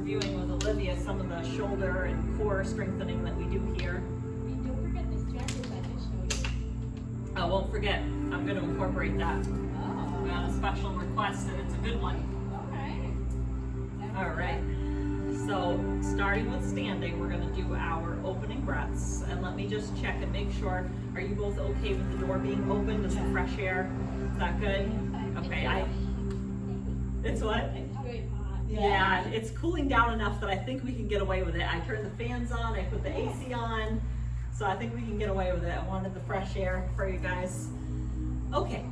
reviewing with Olivia some of the shoulder and core strengthening that we do here. And don't forget the stretches I just showed you. I won't forget, I'm going to incorporate that. Oh, We have a special request and it's a good one. okay. All right, so starting with standing, we're gonna do our opening breaths. And let me just check and make sure, are you both okay with the door being open, just the fresh air? Is that good? Okay, it's what? It's good hot. Yeah, it's cooling down enough that I think we can get away with it. I turned the fans on, I put the AC on, so I think we can get away with it. I wanted the fresh air for you guys. Okay,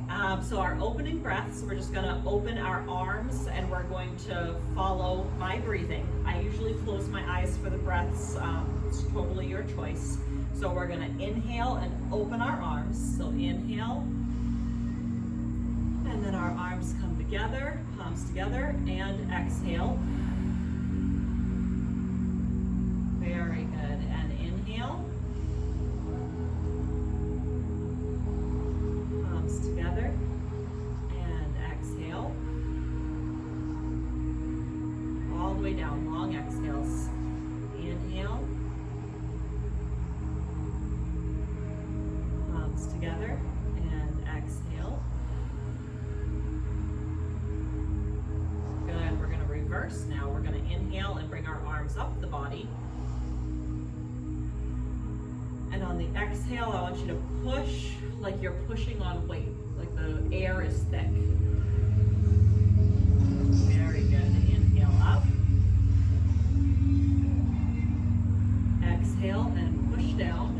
so our opening breaths, we're just gonna open our arms and we're going to follow my breathing. I usually close my eyes for the breaths, it's totally your choice. So we're gonna inhale and open our arms. So inhale, and then our arms come together, palms together, and exhale. Very good, and inhale. Together and exhale all the way down, long exhales. Inhale, palms together and exhale. Good, we're going to reverse now. We're going to inhale and bring our arms up the body. And on the exhale, I want you to push like you're pushing on weight, like the air is thick. Very good. Inhale up. Exhale and push down.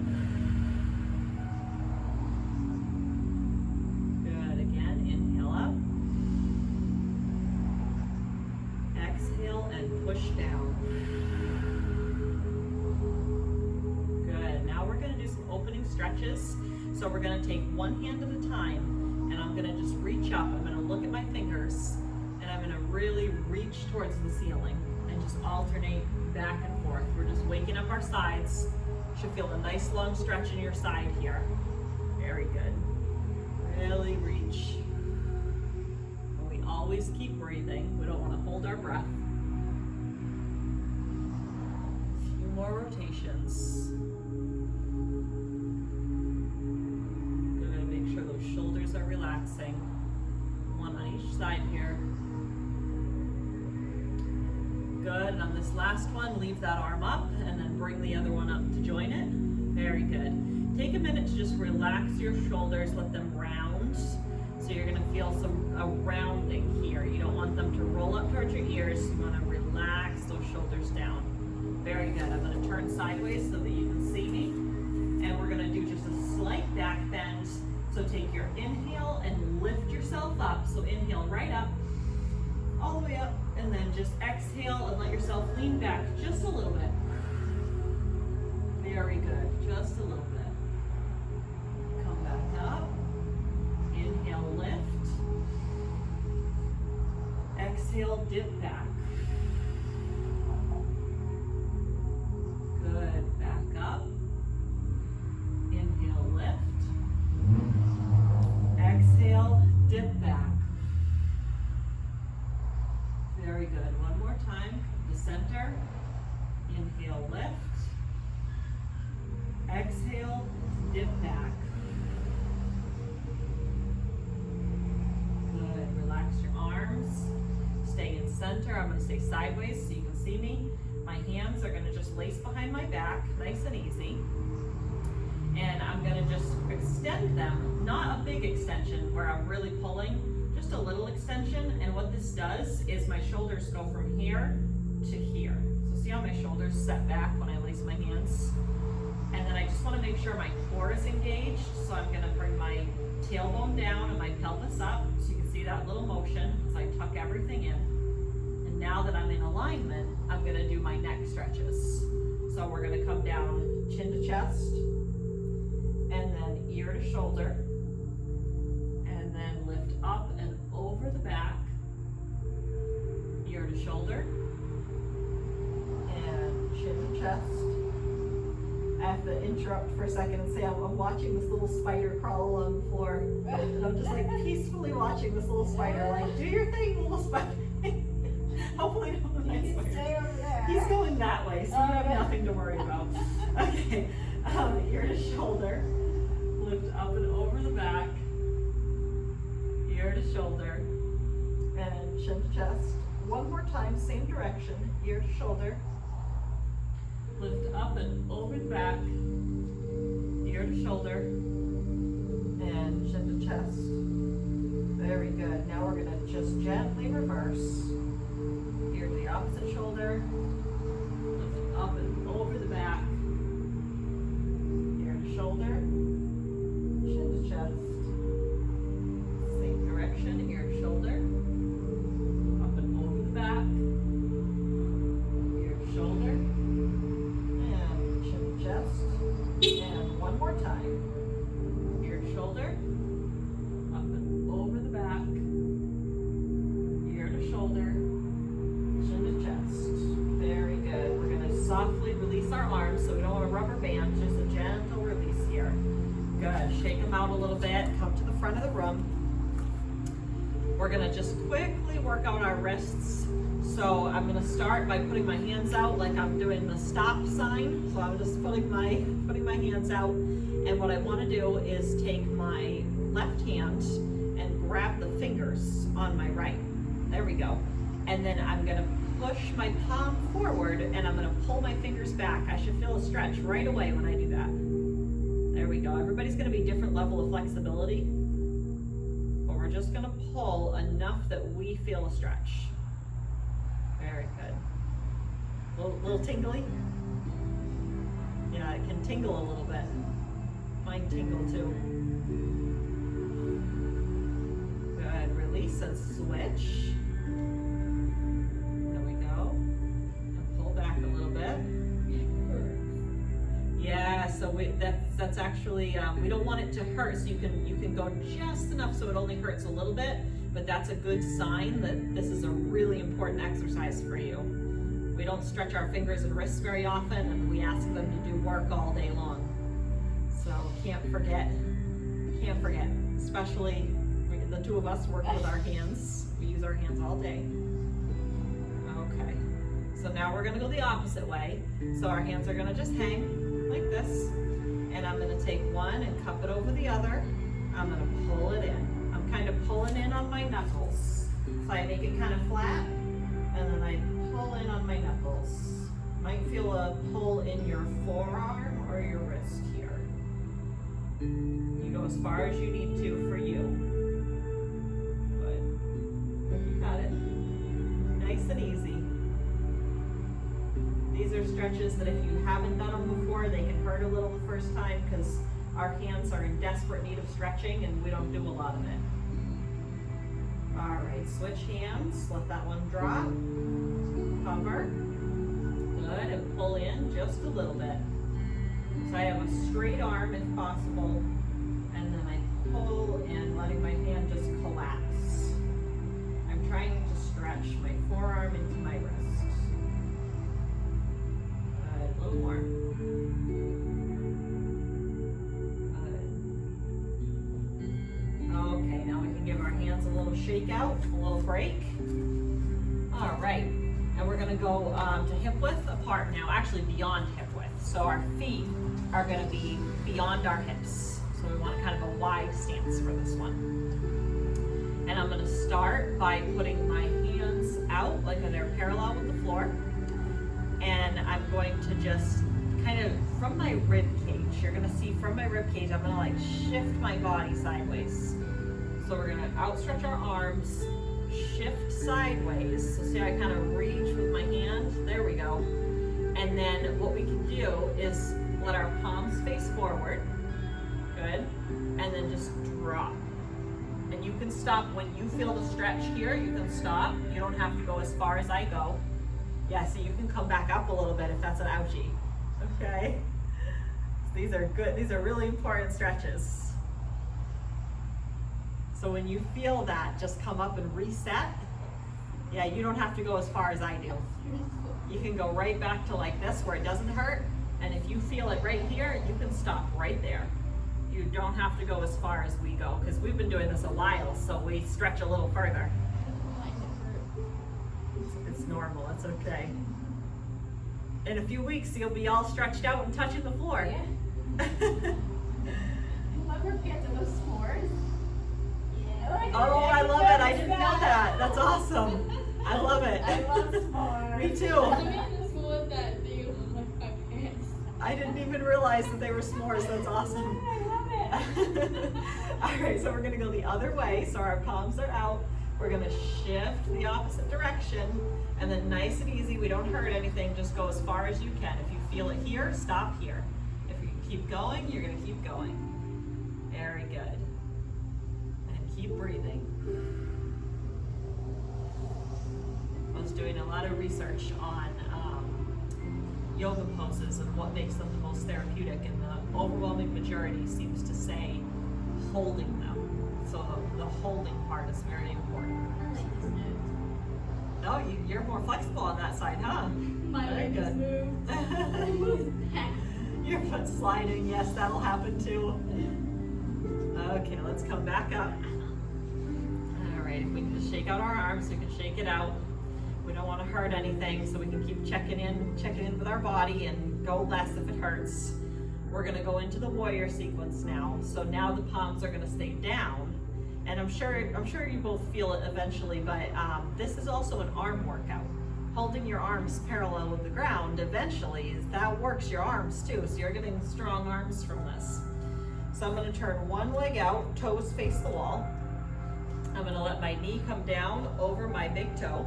Good. Again, inhale up. Exhale and push down. Good. Now we're going to do some opening stretches. So we're going to take one hand at a time, and I'm going to just reach up. I'm going to look at my fingers, and I'm going to really reach towards the ceiling and just alternate back and forth. We're just waking up our sides. You should feel a nice long stretch in your side here. Very good. Really reach. And we always keep breathing. We don't want to hold our breath. A few more rotations. Shoulders are relaxing. One on each side here. Good, and on this last one, leave that arm up and then bring the other one up to join it. Very good. Take a minute to just relax your shoulders, let them round. So you're gonna feel a rounding here. You don't want them to roll up towards your ears. You wanna relax those shoulders down. Very good. I'm gonna turn sideways so that you can see me. And we're gonna do just a slight back bend. So take your inhale and lift yourself up. So inhale right up, all the way up, and then just exhale and let yourself lean back just a little bit. Very good, just a little bit. Come back up, inhale, lift. Exhale, dip back. Good, back up. Inhale, lift. Exhale, dip back. Very good. One more time. The center. Inhale, lift. Exhale, dip back. Good. Relax your arms. Stay in center. I'm going to stay sideways so you can see me. My hands are going to just lace behind my back, nice and easy. And I'm going to just extend them, not a big extension where I'm really pulling, just a little extension. And what this does is my shoulders go from here to here. So see how my shoulders set back when I lace my hands? And then I just want to make sure my core is engaged. So I'm going to bring my tailbone down and my pelvis up. So you can see that little motion as I tuck everything in. And now that I'm in alignment, I'm going to do my neck stretches. So we're going to come down chin to chest, and then ear to shoulder, and then lift up and over the back, ear to shoulder, and chin to chest. I have to interrupt for a second and say I'm watching this little spider crawl along the floor, and I'm just like peacefully watching this little spider, like, do your thing, little spider. Hopefully not a nice You can spider. stay over there. He's going that way, so you have nothing to worry about. Okay, ear to shoulder. Lift up and over the back. Ear to shoulder. And chin to chest. One more time, same direction. Ear to shoulder. Lift up and over the back. Ear to shoulder. And chin to chest. Very good. Now we're going to just gently reverse. Ear to the opposite shoulder. Lift up and over the back. Ear to shoulder. Chin to chest. Same direction. Ear to shoulder. Up and over the back. Ear to shoulder. And chin to chest. And one more time. Ear to shoulder. Up and over the back. Ear to shoulder. Chin to chest. Very good. We're going to softly release our arms, so we don't want a rubber band, just a gentle release here. Good. Shake them out a little bit. Come to the front of the room. We're going to just quickly work out our wrists. So I'm going to start by putting my hands out like I'm doing the stop sign. So I'm just putting my hands out. And what I want to do is take my left hand and grab the fingers on my right. There we go. And then I'm going to push my palm forward and I'm going to pull my fingers back. I should feel a stretch right away when I do that. There we go. Everybody's going to be different level of flexibility. But we're just going to pull enough that we feel a stretch. Very good. Little tingly? Yeah, it can tingle a little bit. Mine tingle too. Good. Release and switch. There we go. And pull back a little bit. Yeah, so that's actually we don't want it to hurt, so you can go just enough so it only hurts a little bit, but that's a good sign that this is a really important exercise for you. We don't stretch our fingers and wrists very often, and we ask them to do work all day long. So can't forget, especially the two of us work with our hands. We use our hands all day. Okay, so now we're gonna go the opposite way. So our hands are gonna just hang like this, and I'm gonna take one and cup it over the other. I'm gonna pull it in. I'm kind of pulling in on my knuckles. So I make it kind of flat, and then I pull in on my knuckles. Might feel a pull in your forearm or your wrist here. You go as far as you need to for you. Good. You got it. Nice and easy. These are stretches that if you haven't done them before, they can hurt a little the first time because our hands are in desperate need of stretching and we don't do a lot of it. All right, switch hands. Let that one drop. Cover. Good, and pull in just a little bit. So I have a straight arm if possible, and then I pull in, letting my hand just collapse. I'm trying to stretch my forearm into my wrist. Good, a little more. Good. Okay, now we can give our hands a little shake out, a little break. All right. And we're going to go to hip width apart now, actually beyond hip width. So our feet are going to be beyond our hips. So we want kind of a wide stance for this one. And I'm going to start by putting my hands out like they're parallel with the floor. And I'm going to just kind of from my rib cage, you're going to see from my rib cage, I'm going to like shift my body sideways. So we're going to outstretch our arms, shift sideways. So see, I kind of reach with my hand. There we go. And then what we can do is let our palms face forward. Good. And then just drop. And you can stop when you feel the stretch here. You can stop. You don't have to go as far as I go. Yeah, so you can come back up a little bit if that's an ouchie. Okay. These are good. These are really important stretches. So when you feel that, just come up and reset. Yeah, you don't have to go as far as I do. You can go right back to like this where it doesn't hurt. And if you feel it right here, you can stop right there. You don't have to go as far as we go because we've been doing this a while, so we stretch a little further. It's normal, it's okay. In a few weeks, you'll be all stretched out and touching the floor. Yeah. Love her pants and those s'mores. Yeah. Oh, I love it. I didn't know that. That's awesome. I love it. I love s'mores. Me too. The school that they love my pants. I didn't even realize that they were s'mores. That's awesome. I love it. All right, so we're gonna go the other way. So our palms are out. We're gonna shift the opposite direction, and then nice and easy, we don't hurt anything, just go as far as you can. If you feel it here, stop here. If you can keep going, you're gonna keep going. Very good. And keep breathing. I was doing a lot of research on yoga poses and what makes them the most therapeutic, and the overwhelming majority seems to say holding them. So the holding part is very important. I like this note. Oh, you're more flexible on that side, huh? My Very leg just good. moved. Back. Your foot sliding, yes, that'll happen too. Okay, let's come back up. All right, if we can just shake out our arms, we can shake it out. We don't want to hurt anything, so we can keep checking in with our body and go less if it hurts. We're gonna go into the warrior sequence now. So now the palms are gonna stay down, and I'm sure you both feel it eventually, but this is also an arm workout. Holding your arms parallel with the ground eventually that works your arms too, so you're getting strong arms from this. So I'm gonna turn one leg out, toes face the wall. I'm gonna let my knee come down over my big toe.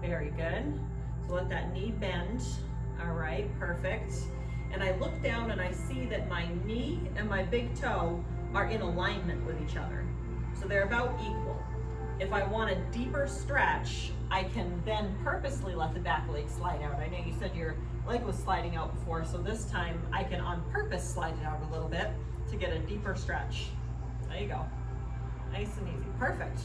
Very good. So let that knee bend. All right, perfect. And I look down and I see that my knee and my big toe are in alignment with each other. So they're about equal. If I want a deeper stretch, I can then purposely let the back leg slide out. I know you said your leg was sliding out before, so this time I can on purpose slide it out a little bit to get a deeper stretch. There you go. Nice and easy. Perfect.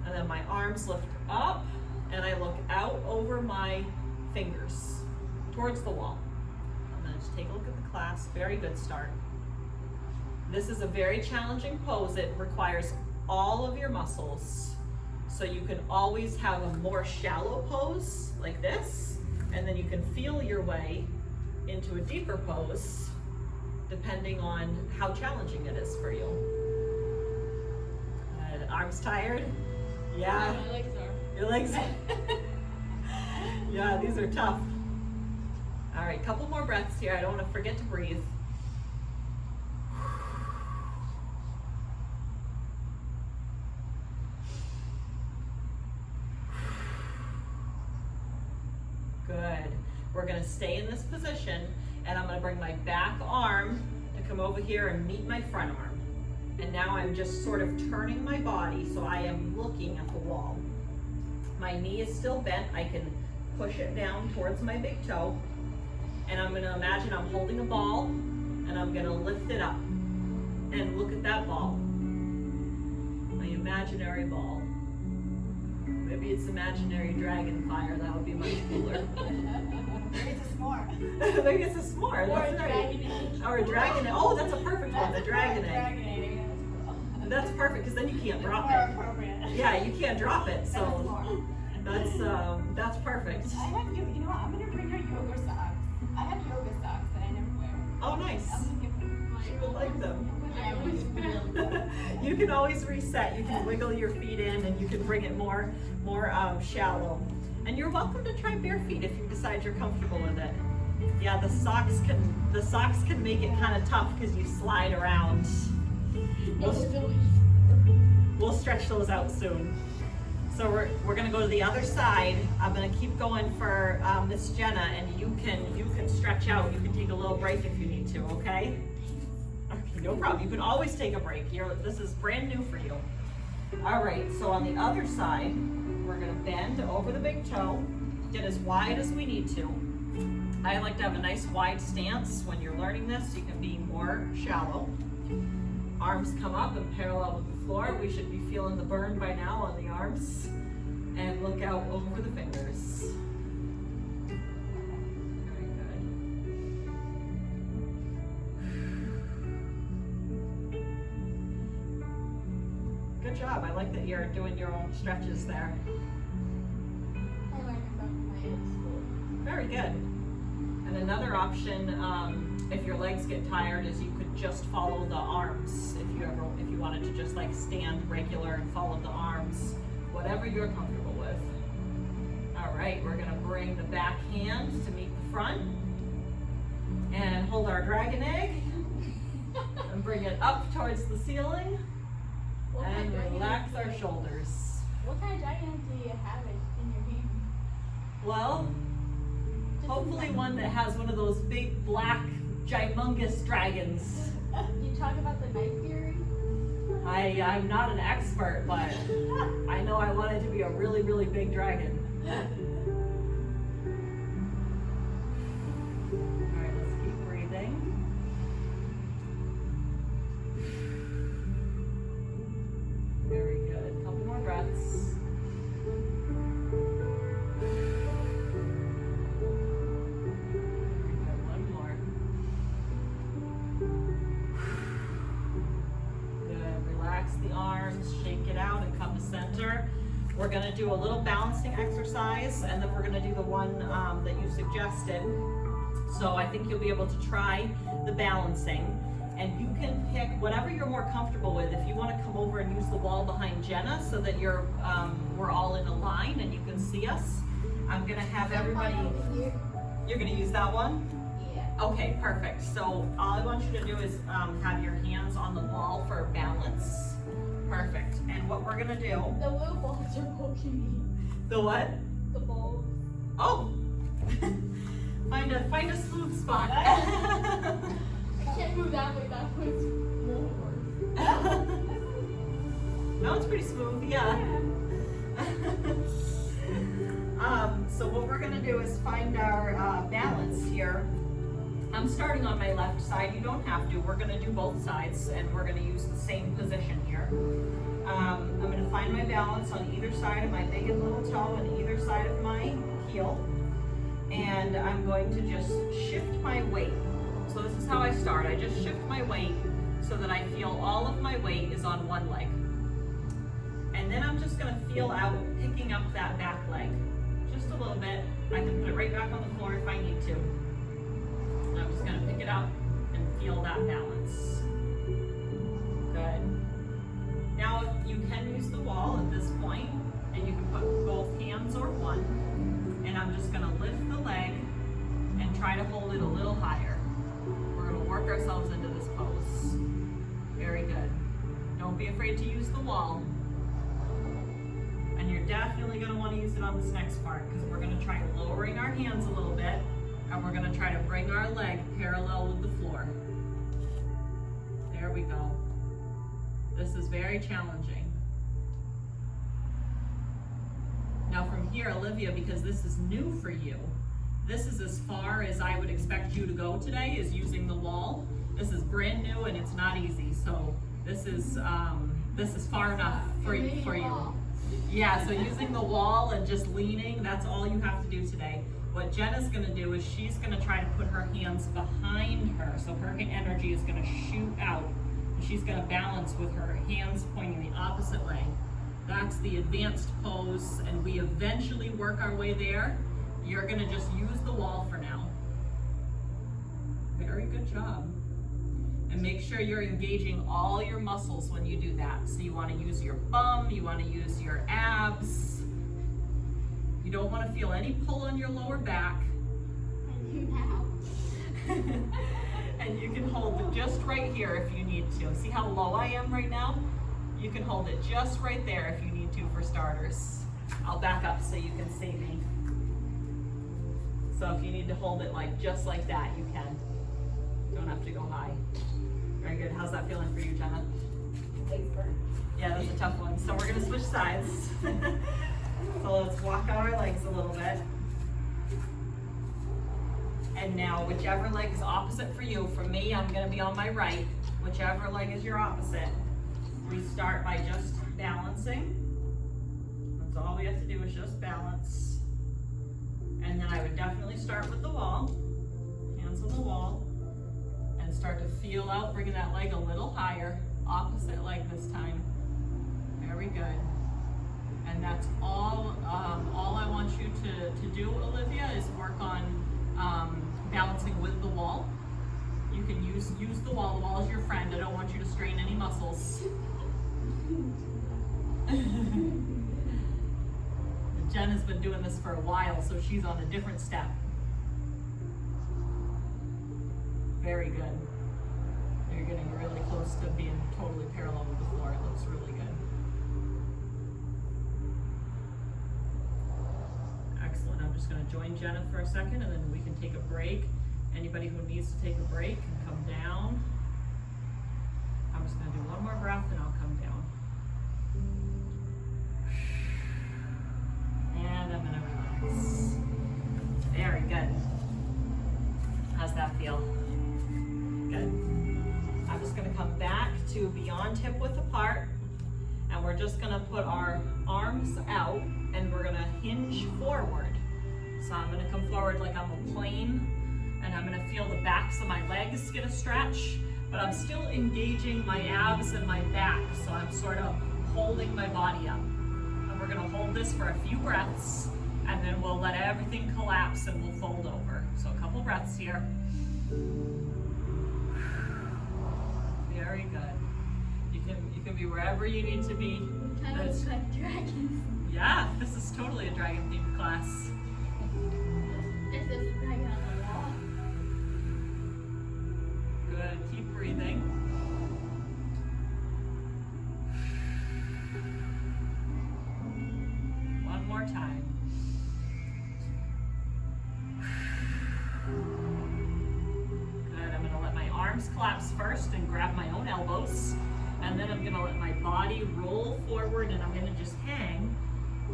And then my arms lift up and I look out over my fingers towards the wall. I'm gonna just take a look at the class. Very good start. This is a very challenging pose. It requires all of your muscles. So you can always have a more shallow pose like this, and then you can feel your way into a deeper pose depending on how challenging it is for you. Good. Arms tired? Yeah. My legs are. Your legs? Yeah, these are tough. All right, couple more breaths here. I don't want to forget to breathe. Good. We're gonna stay in this position, and I'm gonna bring my back arm to come over here and meet my front arm. And now I'm just sort of turning my body so I am looking at the wall. My knee is still bent. I can push it down towards my big toe. And I'm gonna imagine I'm holding a ball, and I'm gonna lift it up and look at that ball. My imaginary ball. Maybe it's imaginary dragon fire. That would be much cooler. Maybe it's a s'more. Maybe it's a s'more. Or That's a right. dragon egg. Or a dragon egg. Oh, that's a perfect one. The dragon egg. Dragon egg. That's cool. That's perfect because then you can't drop More it. appropriate. Yeah, you can't drop it. That's So more. that's perfect. I have you know what? I'm gonna bring her yoga socks. I have yoga socks that I never wear. Oh, nice. I'm gonna give them. She would like them. I always feel. You can always reset. You can wiggle your feet in, and you can bring it more shallow. And you're welcome to try bare feet if you decide you're comfortable with it. Yeah, the socks can make it kind of tough because you slide around. We'll stretch those out soon. So we're gonna go to the other side. I'm gonna keep going for Miss Jenna, and you can stretch out. You can take a little break if you need to. Okay? Okay, no problem. You can always take a break. This is brand new for you. All right. So on the other side, we're gonna bend over the big toe, get as wide as we need to. I like to have a nice wide stance when you're learning this. You can be more shallow. Arms come up and parallel with the floor. We should be feeling the burn by now on the arms. And look out over the fingers. Very good. Good job. I like that you're doing your own stretches there. I learned about my school. Very Very good. And another option, if your legs get tired, is you could just follow the arms. If you wanted to just like stand regular and follow the arms, whatever you're comfortable with. All right, we're gonna bring the back hand to meet the front and hold our dragon egg and bring it up towards the ceiling and relax our shoulders. What kind of dragon do you have in your hand? Well, hopefully one that has one of those big black gymongous dragons. You talk about the Night Fury? I'm not an expert, but I know I want it to be a really, really big dragon. All right, let's keep breathing. Very good. Couple more breaths. The arms, shake it out and come to center. We're going to do a little balancing exercise, and then we're going to do the one that you suggested. So I think you'll be able to try the balancing, and you can pick whatever you're more comfortable with. If you want to come over and use the wall behind Jenna so that we're all in a line and you can see us, I'm going to have everybody. You're going to use that one? Yeah. Okay, perfect. So all I want you to do is have your hands on the wall for balance. Perfect. And what we're gonna do? The little balls are poking me. The what? The balls. Oh. find a smooth spot. I can't move that way. That was more. No, it's pretty smooth. Yeah. So what we're gonna do is find our balance here. I'm starting on my left side. You don't have to. We're going to do both sides, and we're going to use the same position here. I'm going to find my balance on either side of my big and little toe and either side of my heel. And I'm going to just shift my weight. So this is how I start. I just shift my weight so that I feel all of my weight is on one leg. And then I'm just going to feel out picking up that back leg. Just a little bit. I can put it right back on the floor if I need to. I'm just going to pick it up and feel that balance. Good. Now you can use the wall at this point, and you can put both hands or one. And I'm just going to lift the leg and try to hold it a little higher. We're going to work ourselves into this pose. Very good. Don't be afraid to use the wall. And you're definitely going to want to use it on this next part, because we're going to try lowering our hands a little bit. And we're going to try to bring our leg parallel with the floor. There we go. This is very challenging. Now from here, Olivia, because this is new for you, this is as far as I would expect you to go today, is using the wall. This is brand new and it's not easy. So this is far enough for you. Yeah, so using the wall and just leaning, that's all you have to do today. What Jenna's going to do is she's going to try to put her hands behind her, so her energy is going to shoot out. And she's going to balance with her hands pointing the opposite way. That's the advanced pose, and we eventually work our way there. You're going to just use the wall for now. Very good job. And make sure you're engaging all your muscles when you do that. So you want to use your bum, you want to use your abs. You don't want to feel any pull on your lower back. I do now. And you can hold it just right here if you need to. See how low I am right now? You can hold it just right there if you need to for starters. I'll back up so you can see me. So if you need to hold it just like that, you can. Don't have to go high. Very good. How's that feeling for you, Jenna? Yeah, that's a tough one. So we're going to switch sides. So let's walk out our legs a little bit. And now whichever leg is opposite for you, for me, I'm going to be on my right. Whichever leg is your opposite. We start by just balancing. That's all we have to do is just balance. And then I would definitely start with the wall. Hands on the wall. And start to feel out, bringing that leg a little higher. Opposite leg this time. Very good. And that's all I want you to do, Olivia, is work on balancing with the wall, you can use the wall. The wall is your friend. I don't want you to strain any muscles. Jen has been doing this for a while, so she's on a different step. Very good. You're getting really close to being totally parallel with the floor. It looks really good. Excellent. I'm just going to join Jenna for a second, and then we can take a break. Anybody who needs to take a break can come down. I'm just going to do one more breath, and I'll come down. And I'm going to relax. Very good. How's that feel? Good. I'm just going to come back to beyond hip width apart, and we're just going to put our arms out, and we're going to hinge forward. So I'm going to come forward like I'm a plane, and I'm going to feel the backs of my legs get a stretch, but I'm still engaging my abs and my back, so I'm sort of holding my body up. And we're going to hold this for a few breaths, and then we'll let everything collapse and we'll fold over. So a couple breaths here. Very good. You can be wherever you need to be. Kind of looks like dragons. Yeah, this is totally a dragon themed class. This is a dragon on the wall. Good, keep breathing. One more time. Good, I'm gonna let my arms collapse first and grab my own elbows. And then I'm gonna let my body roll forward, and I'm gonna just hang.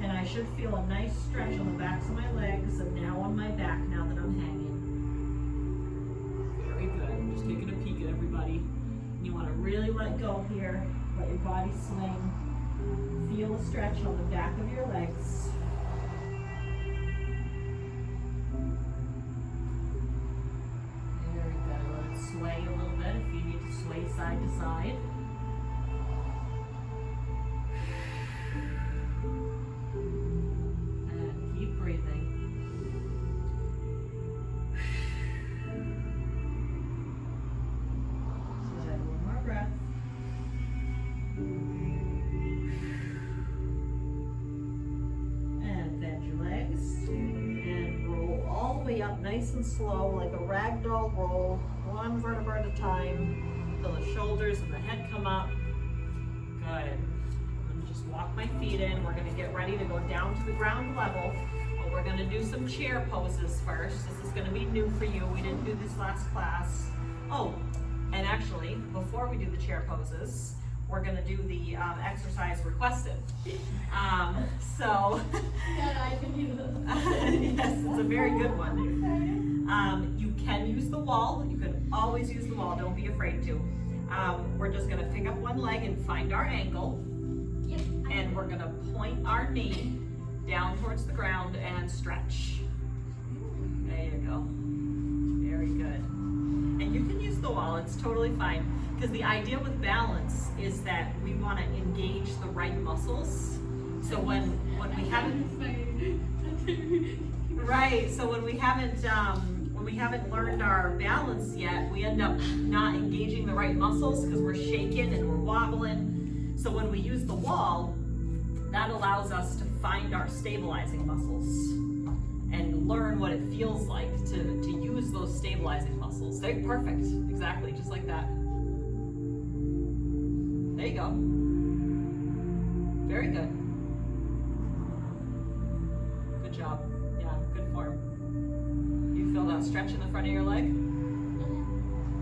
And I should feel a nice stretch on the backs of my legs and now on my back now that I'm hanging. Very good. I'm just taking a peek at everybody. You want to really let go here. Let your body swing. Feel a stretch on the back of your legs. Very good. Let it sway a little bit if you need to sway side to side. Nice and slow, like a ragdoll roll, one vertebra at a time, till the shoulders and the head come up. Good. I'm gonna just walk my feet in. We're gonna get ready to go down to the ground level, but we're gonna do some chair poses first. This is gonna be new for you. We didn't do this last class. Oh, and actually, before we do the chair poses, we're gonna do the exercise requested. So, Yeah, I can do this. yes, it's a very good one. You can use the wall. You can always use the wall. Don't be afraid to. We're just gonna pick up one leg and find our ankle. Yep. And we're gonna point our knee down towards the ground and stretch. There you go. Very good. And you can use the wall. It's totally fine. Because the idea with balance is that we want to engage the right muscles. So when we haven't right, so when we haven't learned our balance yet, we end up not engaging the right muscles because we're shaking and we're wobbling. So when we use the wall, that allows us to find our stabilizing muscles and learn what it feels like to use those stabilizing muscles. They're perfect, exactly, just like that. There you go. Very good. Good job. Yeah, good form. You feel that stretch in the front of your leg?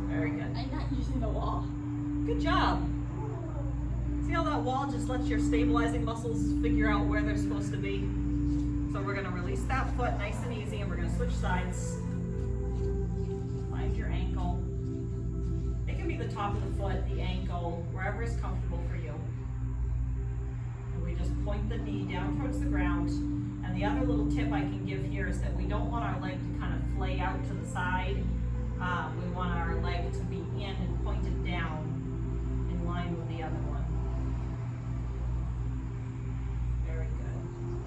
Very good. I'm not using the wall. Good job. See how that wall just lets your stabilizing muscles figure out where they're supposed to be? So we're going to release that foot nice and easy, and we're going to switch sides. Find your ankle. It can be the top of the foot, the ankle, wherever is comfortable for you. And we just point the knee down towards the ground. And the other little tip I can give here is that we don't want our leg to kind of flay out to the side. We want our leg to be in and pointed down in line with the other one. Very good.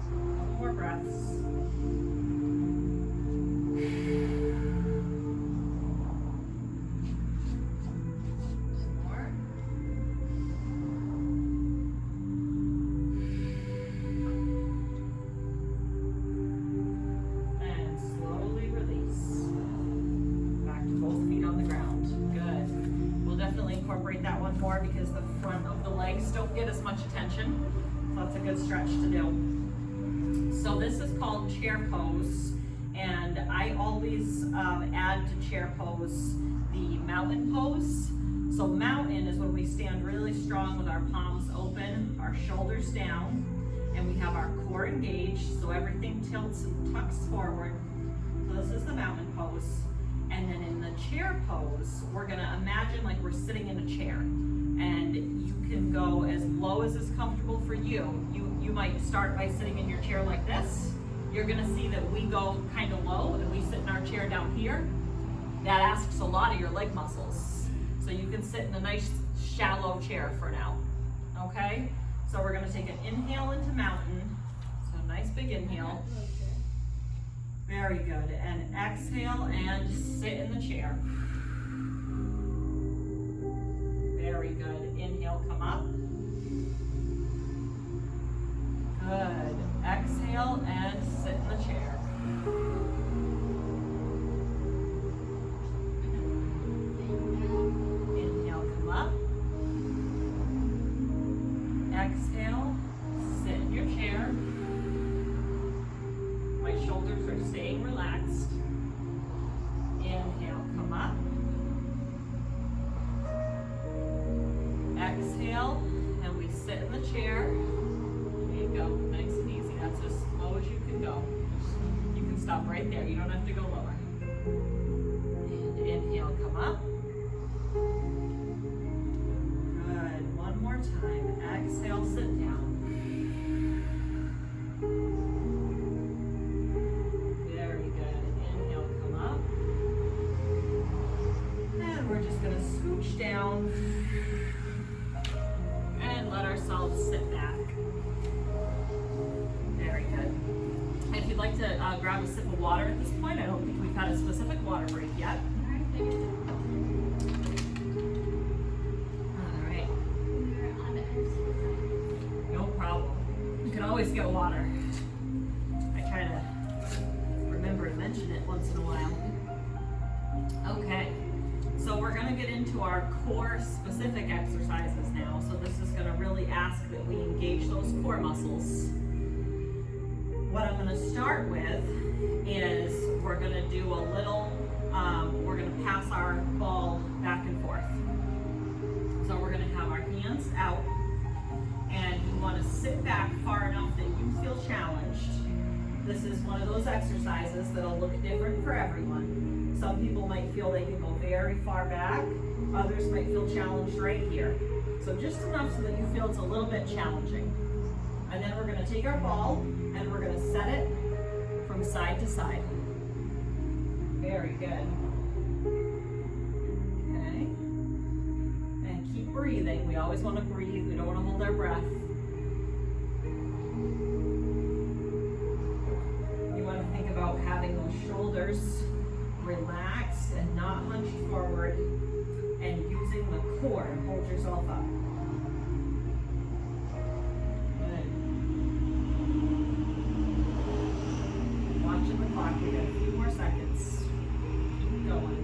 A couple more breaths. legs don't get as much attention. So that's a good stretch to do. So this is called chair pose, and I always add to chair pose the mountain pose. So mountain is when we stand really strong with our palms open, our shoulders down, and we have our core engaged, so everything tilts and tucks forward. So this is the mountain pose. And then in the chair pose, we're gonna imagine like we're sitting in a chair. And you can go as low as is comfortable for you. You might start by sitting in your chair like this. You're gonna see that we go kind of low and we sit in our chair down here. That asks a lot of your leg muscles. So you can sit in a nice shallow chair for now, okay? So we're gonna take an inhale into mountain. So nice big inhale. Very good, and exhale and sit in the chair. Very good, inhale, come up. Good, exhale and sit in the chair. Inhale, come up. Exhale, sit in your chair. My shoulders are staying relaxed. Inhale, come up. Exhale, and we sit in the chair. There you go, nice and easy. That's as slow as you can go. You can stop right there, you don't have to go lower. And inhale, come up. Good, one more time. Exhale, sit down. Very good, inhale, come up. And we're just gonna scooch down and let ourselves sit back. Very good. If you'd like to grab a sip of water at this point, I don't think we've had a specific water break yet. All right. No problem. You can always get water. I try to remember to mention it once in a while. Okay. So we're gonna get into our core specific exercises now. So this is gonna really ask that we engage those core muscles. What I'm gonna start with is we're gonna do a little, we're gonna pass our ball back and forth. So we're gonna have our hands out, and you wanna sit back far enough that you feel challenged. This is one of those exercises that'll look different for everyone. Some people might feel they can go very far back, others might feel challenged right here. So just enough so that you feel it's a little bit challenging. And then we're gonna take our ball and we're gonna set it from side to side. Very good. Okay. And keep breathing. We always wanna breathe, we don't wanna hold our breath. You wanna think about having those shoulders relaxed and not hunched forward, and using the core to hold yourself up. Good. Watching the clock, we got a few more seconds. Keep going.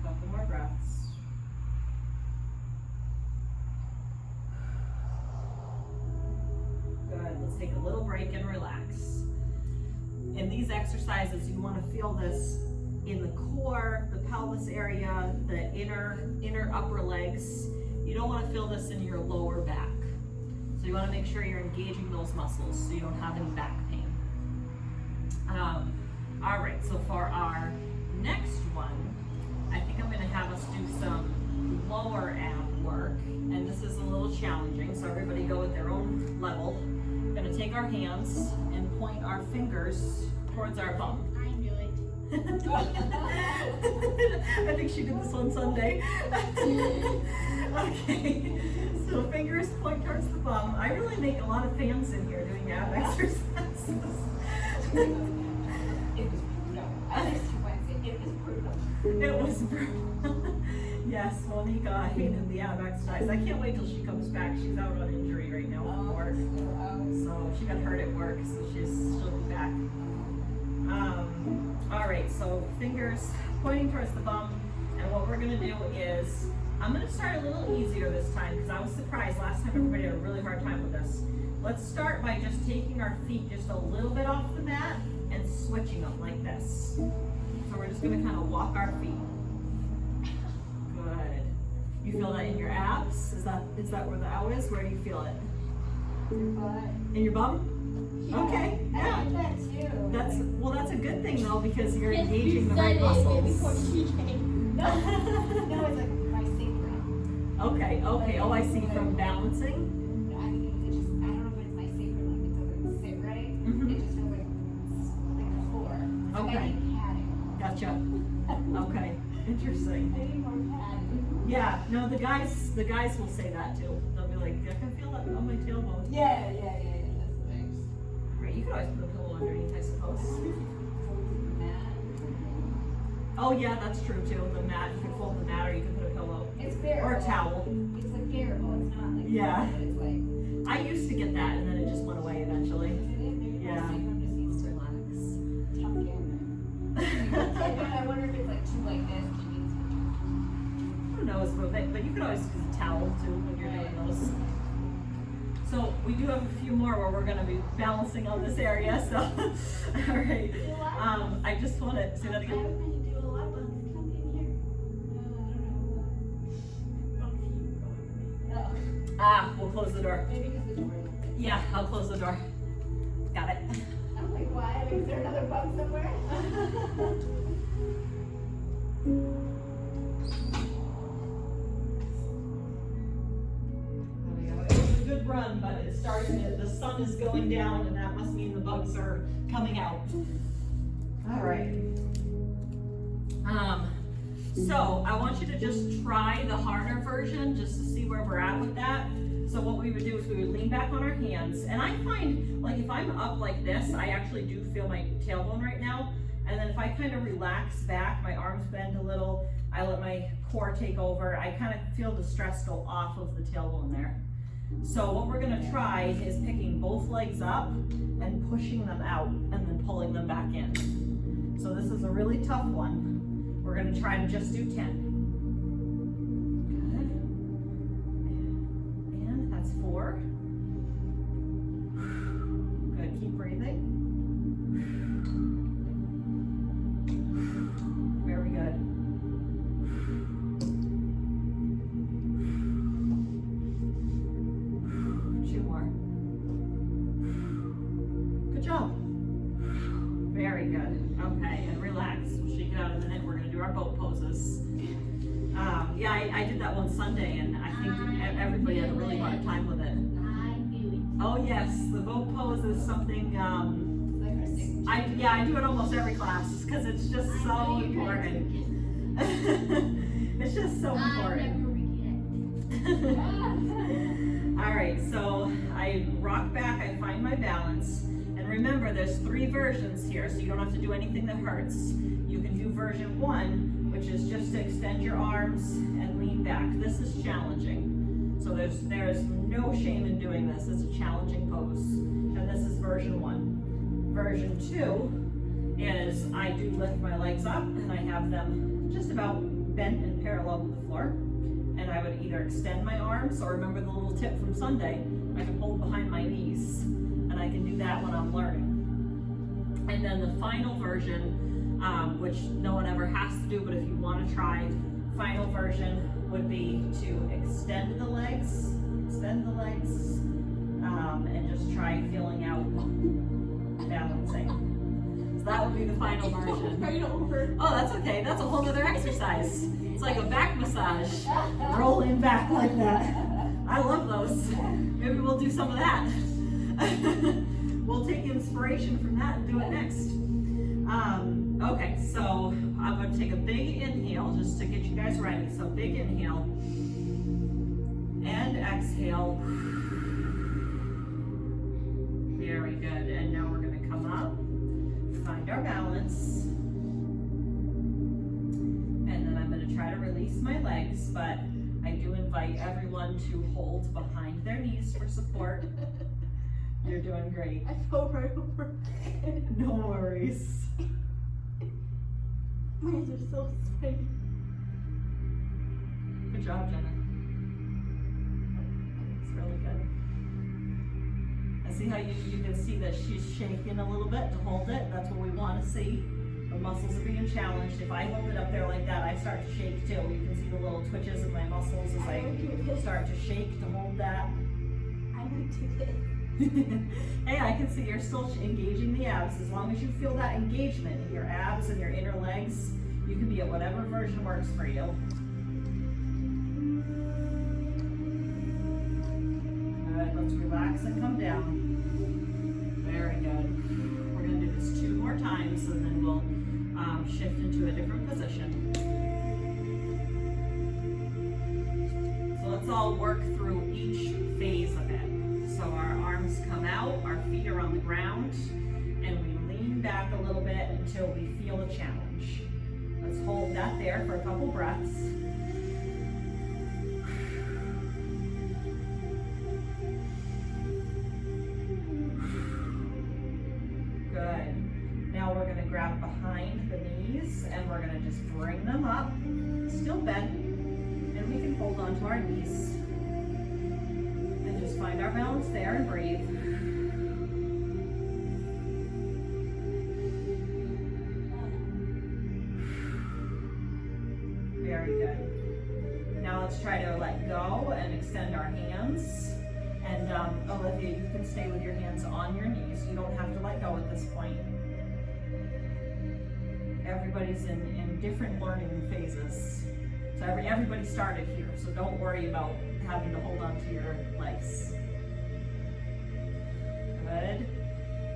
Couple more breaths. Good, let's take a little break and relax. In these exercises, you want to feel this in the core, the pelvis area, the inner upper legs. You don't want to feel this in your lower back. So you want to make sure you're engaging those muscles so you don't have any back pain. All right, so for our next one, I think I'm going to have us do some lower ab work. And this is a little challenging, so everybody go at their own level. We're going to take our hands and point our fingers towards our bum. I knew it. I think she did this on Sunday. Okay, so fingers point towards the bum. I really make a lot of fans in here doing ab exercises. It was brutal. I like to Wednesday. It was brutal. It was brutal. Yes, Monica hated the ab exercise. I can't wait till she comes back. She's out on injury right now from work. So she got hurt at work, so she'll be back. All right, so fingers pointing towards the bum. And what we're gonna do is, I'm gonna start a little easier this time because I was surprised last time everybody had a really hard time with this. Let's start by just taking our feet just a little bit off the mat and switching them like this. So we're just gonna kind of walk our feet. Good. You feel that in your abs? Is that where the ow is? Where do you feel it? Your butt. In your bum? Yeah, Okay, I yeah. like that too. That's a good thing though because you're Yes, engaging the you right said it before muscles. she came. No, it's like my sacrum. Okay. Oh, I see. From balancing. I mean, it just, I don't know if it's my sacrum, like it doesn't sit right. Mhm. It just feels like the floor. Like Okay. I need padding. Gotcha. Okay. Interesting. I need more padding. Yeah. No, the guys will say that too. They'll be like, I can feel it on my tailbone. Yeah, that's nice. Right. You could always put a pillow underneath, I suppose. Mat. Oh yeah, that's true too. The mat. You can fold the mat, or you can put a pillow It's bearable. or a towel. It's like bearable. It's not like Yeah. It's like. I used to get that, and then it just went away eventually. Maybe Yeah. my sacrum just needs to relax. Tuck in. I wonder if it's like too like this. Which means Who knows? But you could always use a towel too when you're doing those. So we do have a few more where we're going to be balancing on this area. So, all right. I just want to say that again. do a lot of bugs come in here. Ah, we'll close the door. Maybe because the door is open. Yeah, I'll close the door. Got it. I'm like, why? Is there another bug somewhere? There we go. It was a good run, but it's starting to, the sun is going down, and that must mean the bugs are coming out. All right. So I want you to just try the harder version just to see where we're at with that. So what we would do is we would lean back on our hands, and I find like if I'm up like this, I actually do feel my tailbone right now. And then if I kind of relax back, my arms bend a little, I let my core take over, I kind of feel the stress go off of the tailbone there. So what we're gonna try is picking both legs up and pushing them out and then pulling them back in. So this is a really tough one. We're gonna try to just do 10. Good. And that's 4. Good, keep breathing. Very good. Two more. Good job. Very good. Okay, and relax. We'll shake it out in a minute. We're gonna do our boat poses. Yeah, I did that one Sunday, and I think everybody had a really hard time with it. I knew it. Oh yes, the boat pose is something. It's like our signature. I do it almost every class because it's just so important. It's just so important. All right, so I rock back, I find my balance, and remember there's 3 versions here, so you don't have to do anything that hurts. You can do version 1, which is just to extend your arms and lean back. This is challenging, so there's no shame in doing this. It's a challenging pose, and this is version 1. Version 2 is I do lift my legs up, and I have them just about bent and parallel with the floor. And I would either extend my arms, or remember the little tip from Sunday, I can hold behind my knees, and I can do that when I'm learning. And then the final version, which no one ever has to do, but if you want to try, final version would be to extend the legs, and just try feeling out balancing. So that would be the final version. Right over. Oh, that's okay. That's a whole other exercise. It's like a back massage. Rolling back like that. I love those. Maybe we'll do some of that. We'll take inspiration from that and do it next. Okay, so I'm going to take a big inhale just to get you guys ready. So big inhale and exhale. Very good. And now we're going to come up, find our balance. And then I'm going to try to release my legs, but I do invite everyone to hold behind their knees for support. You're doing great. I fell right over. No worries. My hands are so sweaty. Good job, Jenna. It's really good. I see how you can see that she's shaking a little bit to hold it. That's what we want to see. The muscles are being challenged. If I hold it up there like that, I start to shake too. You can see the little twitches in my muscles as I start to shake to hold that. I want to do this. Hey, I can see you're still engaging the abs. As long as you feel that engagement in your abs and your inner legs, you can be at whatever version works for you. Good, let's relax and come down. Very good. We're gonna do this 2 more times and then we'll shift into a different position. So let's all work through each phase of it. So our arms come out, our feet are on the ground, and we lean back a little bit until we feel a challenge. Let's hold that there for a couple breaths. Good. Now we're going to grab behind the knees and we're going to just bring them up, still bent, and we can hold on to our knees. And just find our balance there and breathe. Very good. Now let's try to let go and extend our hands. And Olivia, you can stay with your hands on your knees. You don't have to let go at this point. Everybody's in different learning phases. So everybody started here, so don't worry about having to hold on to your legs. Good.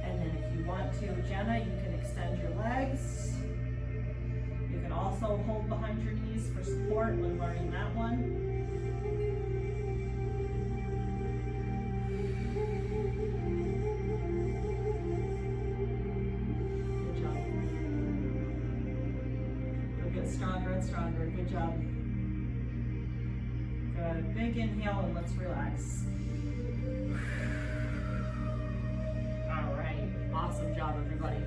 And then if you want to, Jenna, you can extend your legs. You can also hold behind your knees for support when learning that one. Good job. You'll get stronger and stronger. Good job. Good. Big inhale and let's relax. All right. Awesome job, everybody.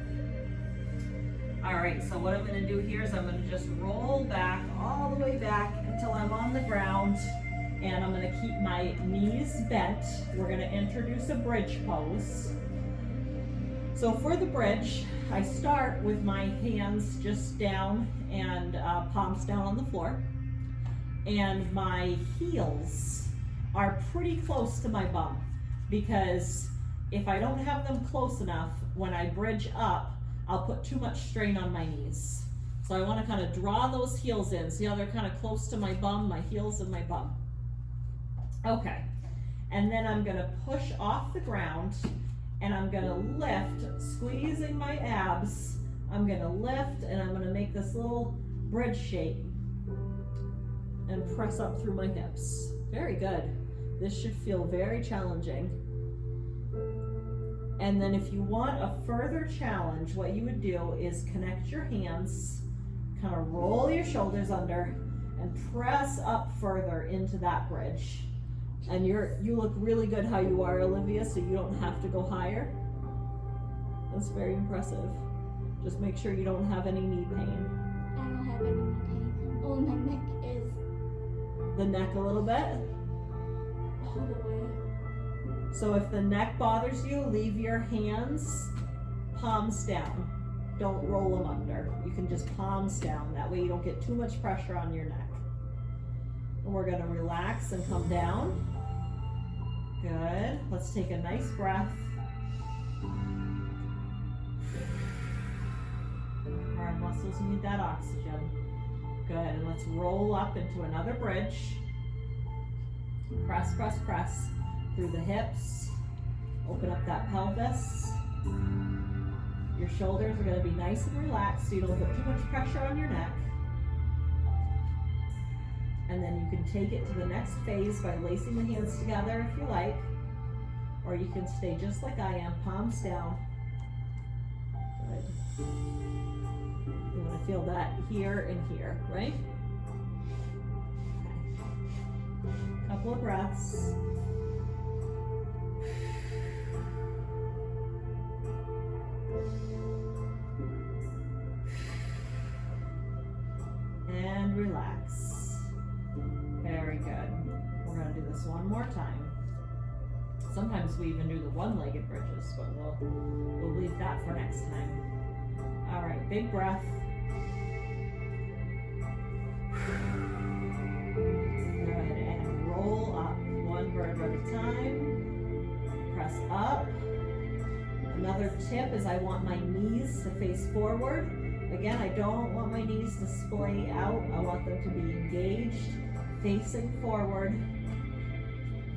All right, so what I'm gonna do here is I'm gonna just roll back, all the way back until I'm on the ground, and I'm gonna keep my knees bent. We're gonna introduce a bridge pose. So for the bridge, I start with my hands just down and palms down on the floor. And my heels are pretty close to my bum, because if I don't have them close enough, when I bridge up, I'll put too much strain on my knees. So I want to kind of draw those heels in. See how they're kind of close to my bum, my heels and my bum. Okay, and then I'm gonna push off the ground and I'm gonna lift, squeezing my abs. I'm gonna lift and I'm gonna make this little bridge shape and press up through my hips. Very good. This should feel very challenging. And then if you want a further challenge, what you would do is connect your hands, kind of roll your shoulders under, and press up further into that bridge. And you look really good how you are, Olivia, so you don't have to go higher. That's very impressive. Just make sure you don't have any knee pain. I don't have any knee pain. Oh, my neck is The neck a little bit. all the way. So if the neck bothers you, leave your hands palms down. Don't roll them under. You can just palms down. That way you don't get too much pressure on your neck. And we're gonna relax and come down. Good. Let's take a nice breath. Our muscles need that oxygen. Good. And let's roll up into another bridge. Press, press, press through the hips. Open up that pelvis. Your shoulders are going to be nice and relaxed so you don't put too much pressure on your neck. And then you can take it to the next phase by lacing the hands together if you like. Or you can stay just like I am, palms down. Good. You want to feel that here and here, right? Okay. Couple of breaths. And relax. Very we even do the one-legged bridges, but we'll leave that for next time. All right, big breath. Good, and roll up, one vertebra at a time. Press up. Another tip is I want my knees to face forward. Again, I don't want my knees to splay out. I want them to be engaged, facing forward.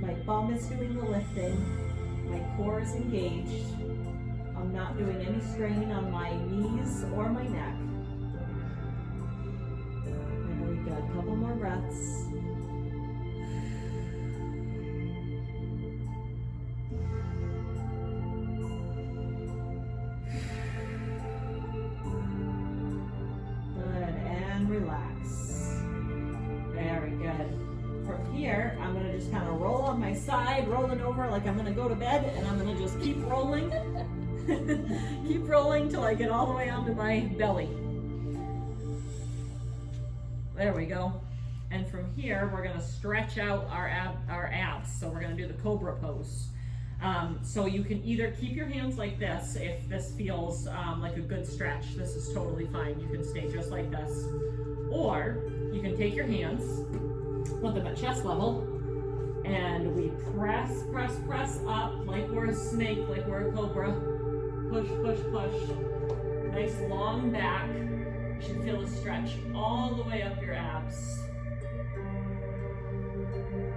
My bum is doing the lifting. My core is engaged. I'm not doing any strain on my knees or my neck. Very good. A couple more breaths. Relax. Very good. From here, I'm going to just kind of roll on my side, rolling over like I'm going to go to bed, and I'm going to just keep rolling. Keep rolling till I get all the way onto my belly. There we go. And from here, we're going to stretch out our abs. So we're going to do the cobra pose. So you can either keep your hands like this if this feels like a good stretch. This is totally fine. You can stay just like this. Or you can take your hands, put them at chest level, and we press, press, press up like we're a snake, like we're a cobra. Push, push, push. Nice long back. You should feel the stretch all the way up your abs.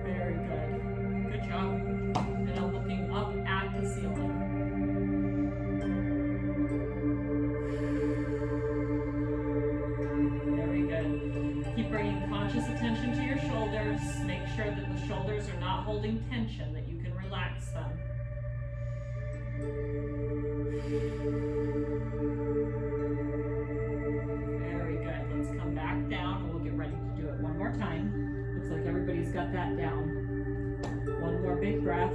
Very good. Good job. And I'm looking up at the ceiling. Very good. Keep bringing conscious attention to your shoulders. Make sure that the shoulders are not holding tension, that you can relax them. Very good. Let's come back down and we'll get ready to do it one more time. Looks like everybody's got that down. One more big breath.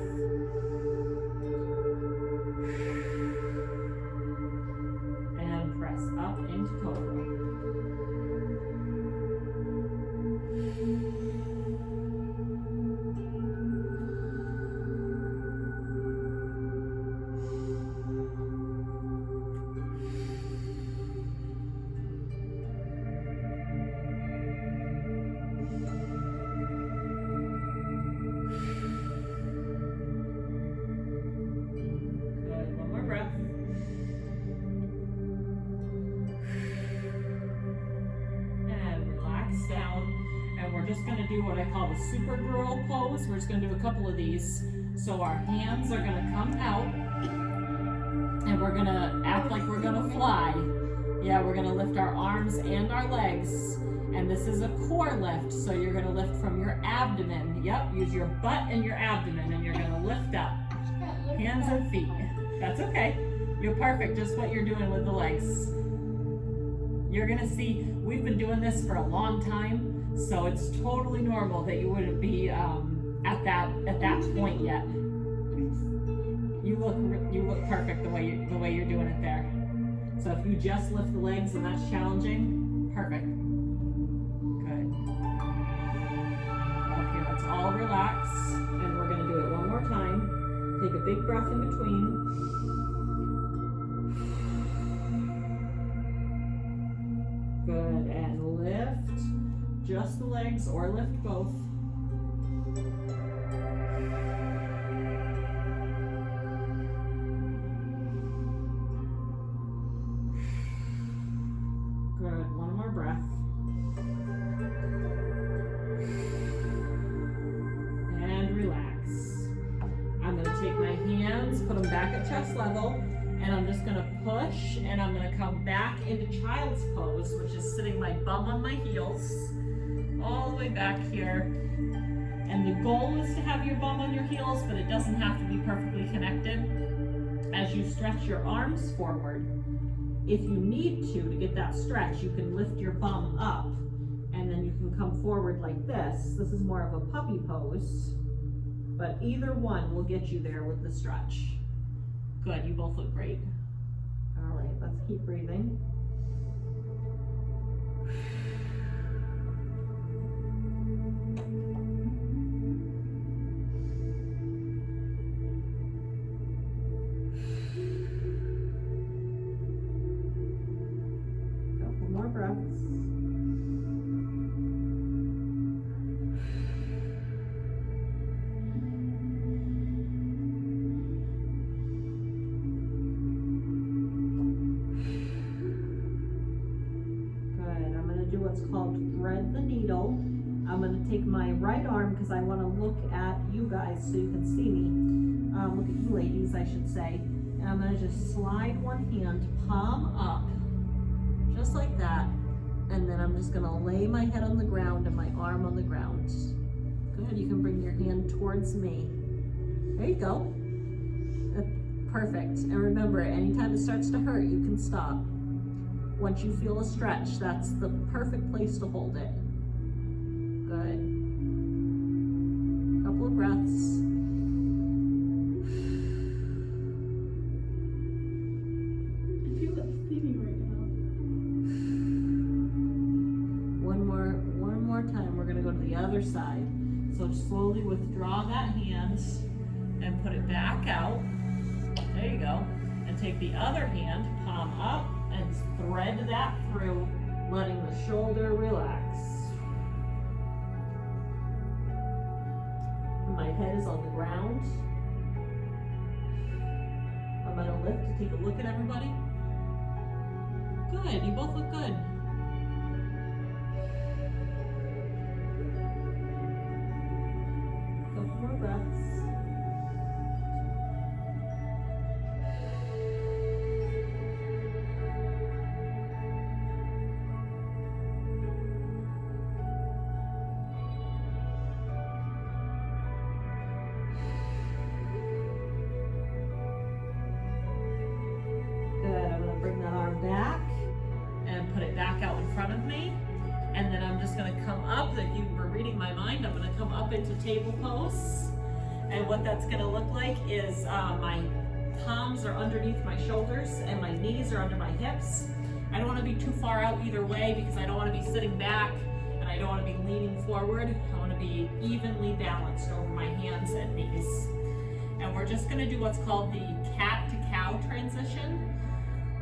And press up into cobra. Do what I call the Supergirl pose. We're just going to do a couple of these. So our hands are going to come out and we're going to act like we're going to fly. Yeah, we're going to lift our arms and our legs. And this is a core lift, so you're going to lift from your abdomen. Yep, use your butt and your abdomen and you're going to lift up. Hands and feet. That's okay. You're perfect, just what you're doing with the legs. You're going to see, we've been doing this for a long time. So it's totally normal that you wouldn't be at that point yet. You look perfect the way you're doing it there. So if you just lift the legs and that's challenging, perfect. Good. Okay, let's all relax, and we're gonna do it one more time. Take a big breath in between. Good, and lift. Just the legs or lift both. Good, one more breath. And relax. I'm going to take my hands, put them back at chest level, and I'm just going to push, and I'm going to come back into child's pose, which is sitting my bum on my heels. All the way back here. And the goal is to have your bum on your heels, but it doesn't have to be perfectly connected. As you stretch your arms forward, if you need to get that stretch, you can lift your bum up and then you can come forward like this. This is more of a puppy pose, but either one will get you there with the stretch. Good, you both look great. All right, let's keep breathing. grab the needle. I'm gonna take my right arm because I wanna look at you guys so you can see me. Look at you ladies, I should say. And I'm gonna just slide one hand, palm up, just like that. And then I'm just gonna lay my head on the ground and my arm on the ground. Good, you can bring your hand towards me. There you go. Perfect. And remember, anytime it starts to hurt, you can stop. Once you feel a stretch, that's the perfect place to hold it. Good. Couple of breaths. I feel that feeling right now. One more time. We're gonna go to the other side. So slowly withdraw that hand and put it back out. There you go. And take the other hand, palm up, and thread that through, letting the shoulder relax. My head is on the ground. I'm gonna lift to take a look at everybody. Good, you both look good. Couple more breaths. Back and put it back out in front of me, and then I'm just going to come up. If you were reading my mind, I'm going to come up into table pose, and what that's going to look like is my palms are underneath my shoulders and my knees are under my hips. I don't want to be too far out either way because I don't want to be sitting back and I don't want to be leaning forward. I want to be evenly balanced over my hands and knees. And we're just going to do what's called the cat to cow transition.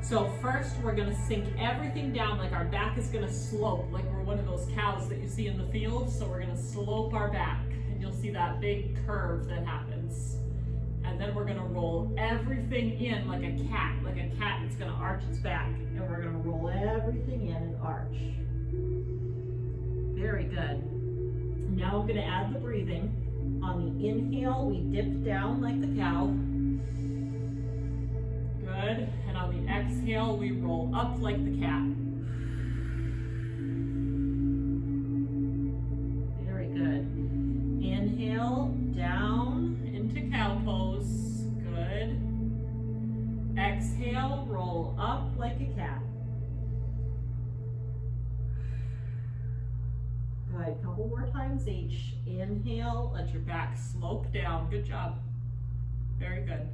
So first we're gonna sink everything down, like our back is gonna slope, like we're one of those cows that you see in the field. So we're gonna slope our back and you'll see that big curve that happens. And then we're gonna roll everything in like a cat. Like a cat, it's gonna arch its back. And we're gonna roll everything in and arch. Very good. Now I'm gonna add the breathing. On the inhale, we dip down like the cow. Good. And on the exhale, we roll up like the cat. Very good. Inhale, down into cow pose. Good. Exhale, roll up like a cat. Good. Couple more times each. Inhale, let your back slope down. Good job. Very good.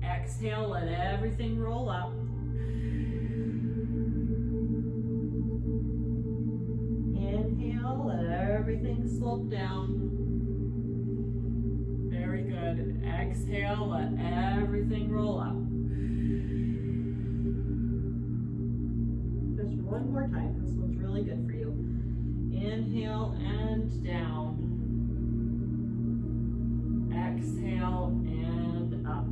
Exhale, let everything roll up. Inhale, let everything slope down. Very good. Exhale, let everything roll up. Just one more time. This one's really good for you. Inhale and down. Exhale and up.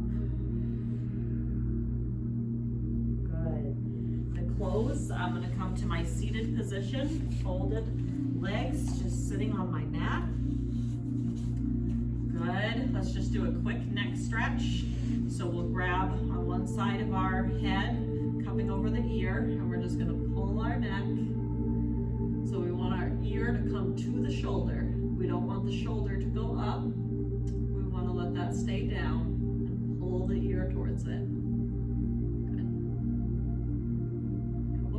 Close. I'm going to come to my seated position, folded legs, just sitting on my mat. Good. Let's just do a quick neck stretch. So we'll grab on one side of our head, coming over the ear, and we're just going to pull our neck. So we want our ear to come to the shoulder. We don't want the shoulder to go up. We want to let that stay down and pull the ear towards it.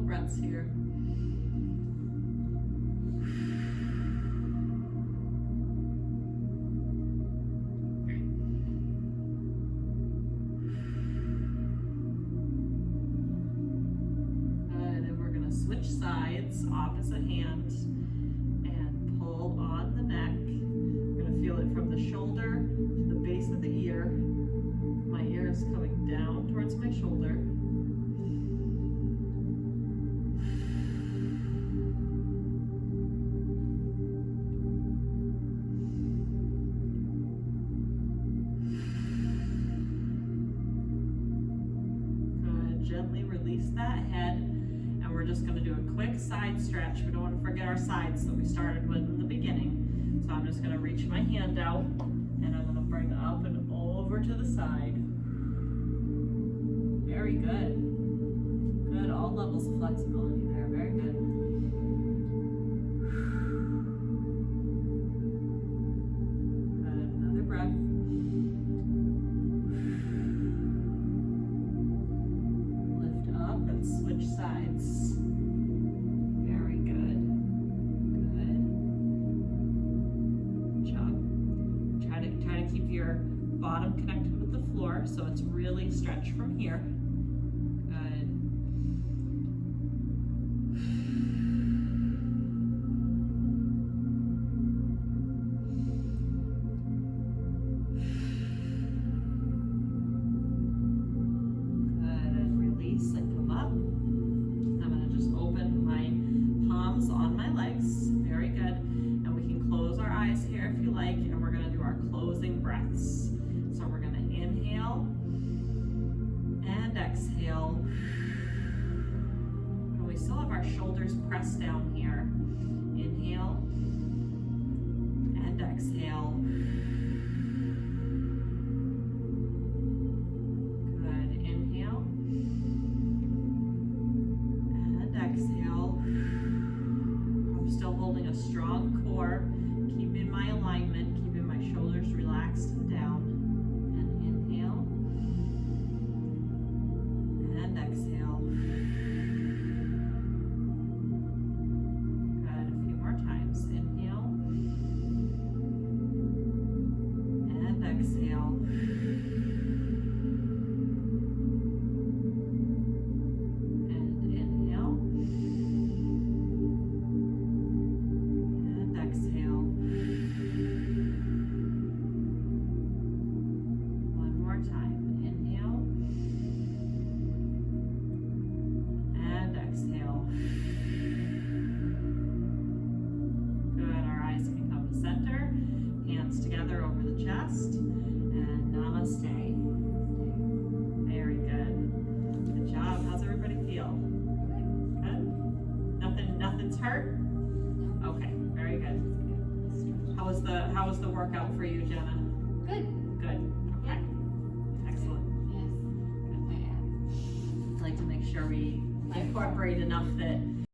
Breaths here. Good, and we're going to switch sides, opposite hand, and pull on the neck. We're going to feel it from the shoulder to the base of the ear. My ear is coming down towards my shoulder. Gently release that head, and we're just gonna do a quick side stretch. We don't wanna forget our sides that we started with in the beginning. So I'm just gonna reach my hand out and I'm gonna bring up and over to the side. Very good. Good, all levels of flexibility there, very good. Good, another breath. Lift up and switch sides. Very good. Good. Good job. Try to keep your bottom connected with the floor so it's really stretched from here. Good. Good, and release and come up. I'm gonna just open my palms on my legs. Very good. And we can close our eyes here if you like, and we're gonna do our closing breaths. So we're gonna inhale and exhale. And we still have our shoulders pressed down here. Inhale and exhale. Good. Inhale and exhale. I'm still holding a strong core, keeping my alignment, keeping my shoulders relaxed and down. And inhale and exhale. Good. A few more times. Inhale and exhale. And inhale and exhale. One more time. Inhale and exhale. Good. Our eyes can come to center. Hands together over the chest. And namaste. Very good. Good job. How's everybody feel? Good? Nothing's hurt? Okay, very good. How was the workout for you, Jenna? Good. Good. Okay. Excellent. Yes. I'd like to make sure we incorporate enough that